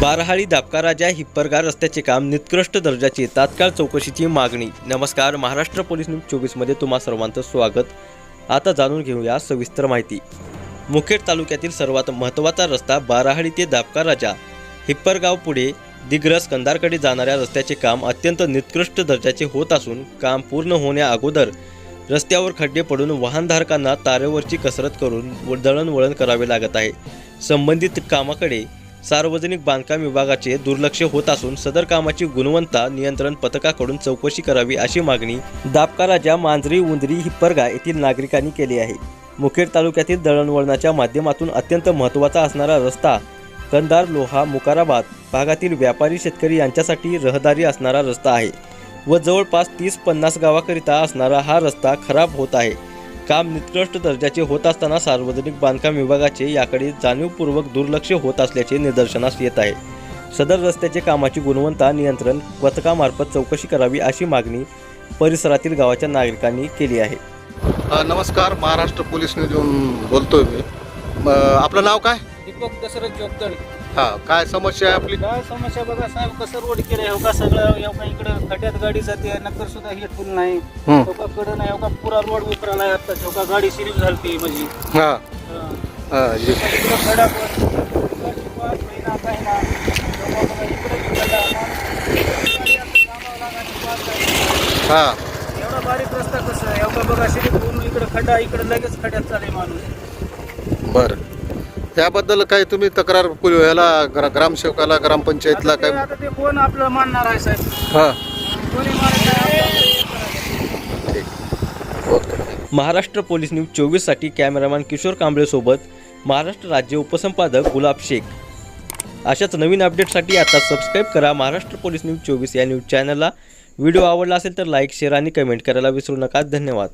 बाराहाळी दापका राजा हिप्परगाव रस्त्याचे काम निकृष्ट दर्जाची तात्काळ चौकशीची मागणी। नमस्कार, महाराष्ट्र पोलीस न्यूज 24 मध्ये तुम्हा सर्वांचं स्वागत। आता जाणून घेऊया सविस्तर माहिती। मुखेड तालुक्यातील सर्वात महत्त्वाचा रस्ता बाराहाळी ते दापका राजा हिप्परगाव पुढे दिग्रस कंधारकडे जाणाऱ्या रस्त्याचे काम अत्यंत निकृष्ट दर्जाचे होत असून काम पूर्ण होण्या अगोदर रस्त्यावर खड्डे पडून वाहनधारकांना तारेवरची कसरत करून दळणवळण करावे लागत आहे। संबंधित कामाकडे सार्वजनिक बांधकाम विभागाचे दुर्लक्ष होत असून सदर कामाची गुणवत्ता नियंत्रण पथकाकडून चौकशी करावी अशी मागणी दापका राजा मांजरी उंदरी हिप्परगाव येथील नागरिकांनी केली आहे। मुखेड तालुक्यातील दळणवळणाच्या माध्यमातून अत्यंत महत्त्वाचा असणारा रस्ता कंधार लोहा मुकाराबाद भागातील व्यापारी शेतकरी यांच्यासाठी रहदारी असणारा रस्ता आहे व जवळपास 30-50 गावाकरिता असणारा हा रस्ता खराब होत आहे। काम निकृष्ट दर्जाचे होत असताना सार्वजनिक बांधकाम विभागाचे याकडे जाणीवपूर्वक दुर्लक्ष होत असल्याचे निदर्शनास येत आहे। सदर रस्त्याचे कामाची गुणवत्ता नियंत्रण पथकामार्फत चौकशी करावी अशी मागणी परिसरातील गावाच्या नागरिकांनी केली आहे। नमस्कार, महाराष्ट्र पोलीस न्यूजहून बोलतोय मी। आपलं नाव काय? दीपक दशरथ जोगदळ। काय समस्या आहे आपली? काय समस्या बघा साहेब, कसं रोड केलं हो का सगळं एवढा इकडं खड्यात गाडी जाते, नक्कर सुद्धा हे फुल नाही एवढा कडं नाही एवढा पुरा रोड उकराला आता एवढा गाडी सिरीप झालती म्हणजे इकडं खडा महिना काही ना एवढा बारीक रस्ता कसं एवढा बघा सिरीप होऊन इकडं खड्डा इकडं लगेच खड्यात चाले माणूस। बरं, त्याबद्दल काही तुम्ही तक्रार ह्याला ग्रामसेवकाला ग्रामपंचायतला काय? आता ते कोण आपलं मानणार आहे साहेब? कोणी महाराष्ट्र पोलीस न्यूज 24 साठी कॅमेरामॅन किशोर कांबळे सोबत महाराष्ट्र राज्य उपसंपादक गुलाब शेख। अशाच नवीन अपडेटसाठी आता सबस्क्राईब करा महाराष्ट्र पोलीस न्यूज 24 या न्यूज चॅनलला। व्हिडिओ आवडला असेल तर लाईक शेअर आणि कमेंट करायला विसरू नका। धन्यवाद।